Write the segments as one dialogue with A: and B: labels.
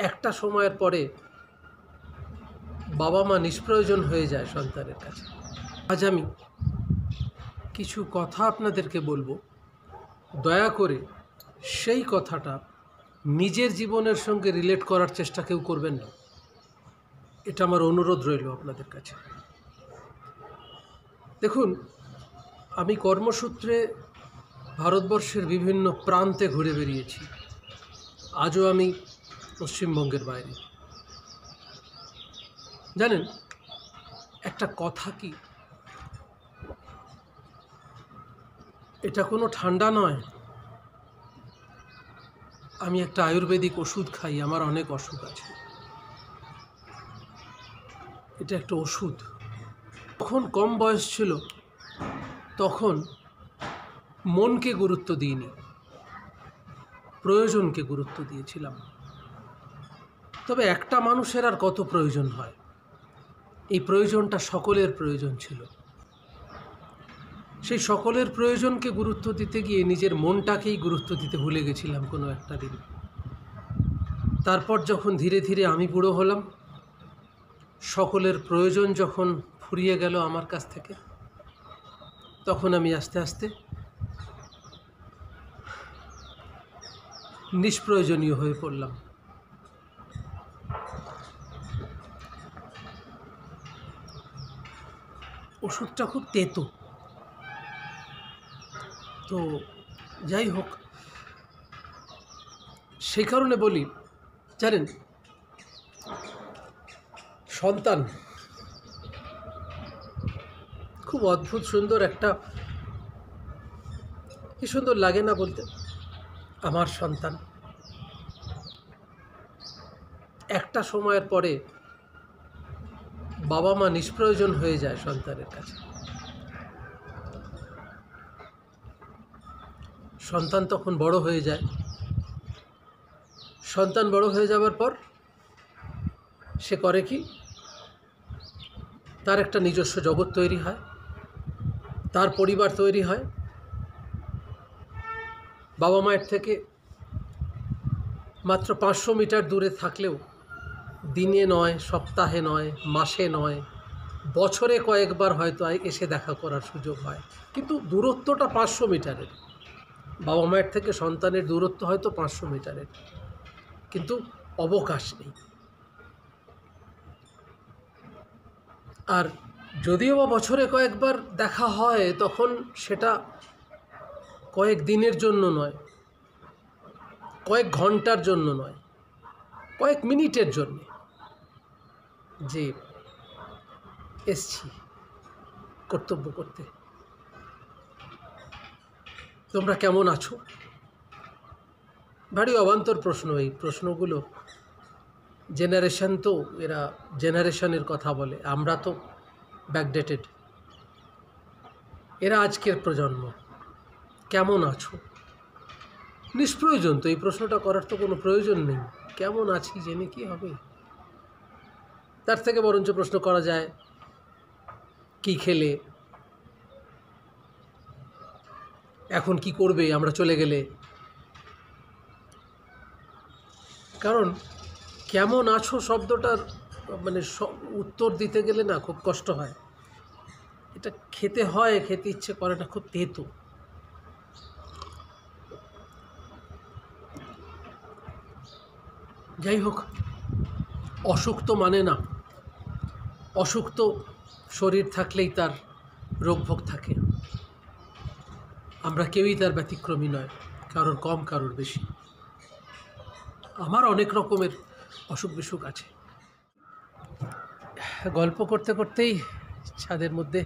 A: একটা সময়ের পরে বাবা মা নিষ্প্রয়োজন হয়ে যায় সন্তানের কাছে। আজ আমি কিছু কথা আপনাদেরকে বলবো, দয়া করে সেই কথাটা নিজের জীবনের সঙ্গে রিলেট করার চেষ্টা কেউ করবেন না। এটা আমার অনুরোধ রইল আপনাদের কাছে। দেখুন, আমি কর্মসূত্রে ভারতবর্ষের বিভিন্ন প্রান্তে ঘুরে বেরিয়েছি। আজও আমি পশ্চিমবঙ্গের বাইরে। জানেন, একটা কথা কি, এটা কোনো ঠান্ডা নয়। আমি একটা আয়ুর্বেদিক ওষুধ খাই, আমার অনেক অসুখ আছে। এটা একটা ওষুধ। তখন কম বয়স ছিল, তখন মনকে গুরুত্ব দিইনি, প্রয়োজনকে গুরুত্ব দিয়েছিলাম। তবে একটা মানুষের আর কত প্রয়োজন হয়, এই প্রয়োজনটা সকলের প্রয়োজন ছিল। সেই সকলের প্রয়োজনকে গুরুত্ব দিতে গিয়ে নিজের মনটাকেই গুরুত্ব দিতে ভুলে গেছিলাম কোনো একটা দিন। তারপর যখন ধীরে ধীরে আমি বুড়ো হলাম, সকলের প্রয়োজন যখন ফুরিয়ে গেল আমার কাছ থেকে, তখন আমি আস্তে আস্তে নিষ্প্রয়োজনীয় হয়ে পড়লাম। ওষুধটা খুব তেতো। তো যাই হোক, সেই কারণে বলি, জানেন, সন্তান খুব অদ্ভুত সুন্দর একটা, কি সুন্দর লাগে না বলতে। আমার সন্তান একটা সময়ের পরে বাবা মা নিষ্প্রয়োজন হয়ে যায় সন্তানের কাছে। সন্তান তখন বড় হয়ে যায়। সন্তান বড় হয়ে যাওয়ার পর সে করে কি, তার একটা নিজস্ব জগৎ তৈরি হয়, তার পরিবার তৈরি হয়। বাবা মায়ের থেকে মাত্র 500 মিটার দূরে থাকলেও দিনে নয়, সপ্তাহে নয়, মাসে নয়, বছরে কয়েকবার হয়তো এসে দেখা করার সুযোগ হয়। কিন্তু দূরত্বটা 500 মিটারের। বাবা মায়ের থেকে সন্তানের দূরত্ব হয়তো 500 মিটারের, কিন্তু অবকাশ নেই। আর যদিও বা বছরে কয়েকবার দেখা হয়, তখন সেটা কয়েক দিনের জন্য নয়, কয়েক ঘন্টার জন্য নয়, কয়েক মিনিটের জন্য, যে এসছি কর্তব্য করতে। তোমরা কেমন আছো? ভারী অবান্তর প্রশ্ন। এই প্রশ্নগুলো জেনারেশন, তো এরা জেনারেশনের কথা বলে, আমরা তো ব্যাকডেটেড। এরা আজকের প্রজন্ম। কেমন আছো? নিষ্প্রয়োজন তো, এই প্রশ্নটা করার তো কোনো প্রয়োজন নেই। কেমন আছি জেনে কি হবে? তার থেকে বরঞ্চ প্রশ্ন করা যায়, কি খেলে, এখন কি করবে আমরা চলে গেলে। কারণ কেমন আছো শব্দটার মানে উত্তর দিতে গেলে না খুব কষ্ট হয়। এটা খেতে হয়, খেতে ইচ্ছে করে না, খুব তেতো। যাই হোক, অসুখ তো মানে না। অসুখ তো শরীর থাকলেই তার রোগভোগ থাকে। আমরা কেউই তার ব্যতিক্রমী নয়, কারোর কম কারোর বেশি। আমার অনেক রকমের অসুখ বিসুখ আছে। গল্প করতে করতেই ছাদের মধ্যে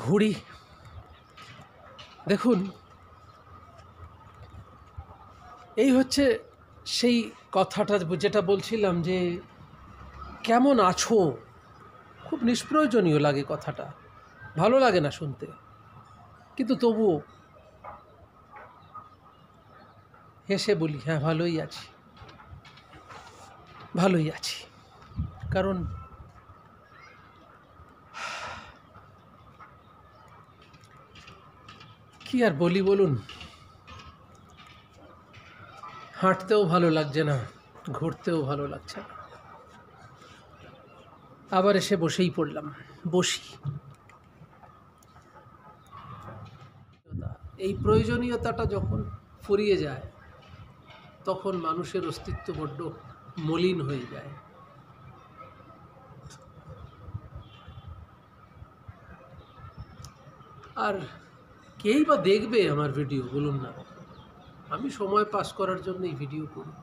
A: ঘুরি। দেখুন, এই হচ্ছে সেই কথাটা যেটা বলছিলাম, যে কেমন আছো, খুব নিষ্প্রয়োজনীয় লাগে কথাটা, ভালো লাগে না শুনতে, কিন্তু তবুও হেসে বলি, হ্যাঁ ভালোই আছি, ভালোই আছি। কারণ কি আর বলি বলুন, হাঁটতেও ভালো লাগছে না, ঘুরতেও ভালো লাগছে না। আবার এসে বসেই পড়লাম। বসি। এই প্রয়োজনীয়তাটা যখন ফুরিয়ে যায় তখন মানুষের অস্তিত্ব বড্ড মলিন হয়ে যায়। আর কেই বা দেখবে আমার ভিডিও, বলুন না? আমি সময় পাস করার জন্যই ভিডিও করি।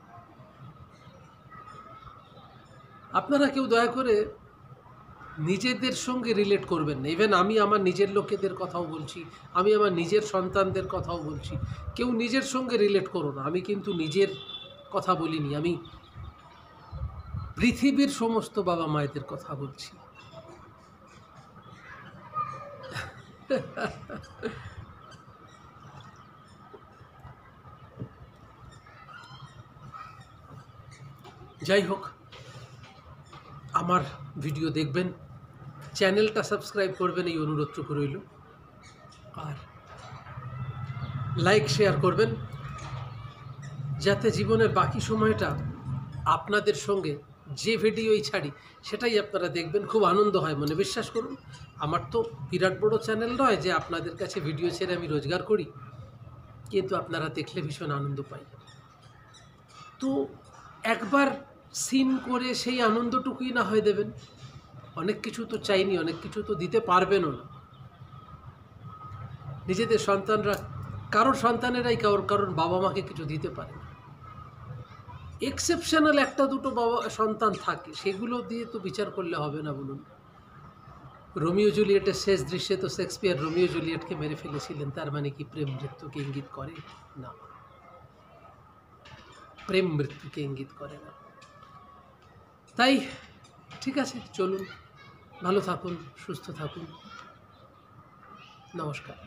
A: আপনারা কেউ দয়া করে নিজেদের সঙ্গে রিলেট করবেন না। ইভেন আমি আমার নিজের লোকেদের কথাও বলছি, আমি আমার নিজের সন্তানদের কথাও বলছি। কেউ নিজের সঙ্গে রিলেট করো না। আমি কিন্তু নিজের কথা বলিনি, আমি পৃথিবীর সমস্ত বাবা মায়েদের কথা বলছি। যাই হোক, আমার ভিডিও দেখবেন, চ্যানেলটা সাবস্ক্রাইব করবেন, এই অনুরোধটুকু রইল। আর লাইক শেয়ার করবেন, যাতে জীবনের বাকি সময়টা আপনাদের সঙ্গে যে ভিডিওই ছাড়ি সেটাই আপনারা দেখবেন, খুব আনন্দ হয় মনে। বিশ্বাস করুন, আমার তো বিরাট বড় চ্যানেল নয় যে আপনাদের কাছে ভিডিও ছেড়ে আমি রোজগার করি, কিন্তু আপনারা দেখলে ভীষণ আনন্দ পাই। তো একবার সিন করে সেই আনন্দটুকুই না হয় দেবেন। অনেক কিছু তো চাইনি, অনেক কিছু তো দিতে পারবেনও না। নিজেদের সন্তানরা, কারোর সন্তানেরাই কারোর বাবা মাকে কিছু দিতে পারে না। এক্সেপশনাল একটা দুটো বাবা সন্তান থাকে, সেগুলো দিয়ে তো বিচার করলে হবে না, বলুন? রোমিও জুলিয়েটের শেষ দৃশ্যে তো শেক্সপিয়ার রোমিও জুলিয়েটকে মেরে ফেলেছিলেন। তার মানে কি প্রেম মৃত্যুকে ইঙ্গিত করে? না, প্রেম মৃত্যুকে ইঙ্গিত করে না। তাই ঠিক আছে, চলুন, ভালো থাকুন, সুস্থ থাকুন, নমস্কার।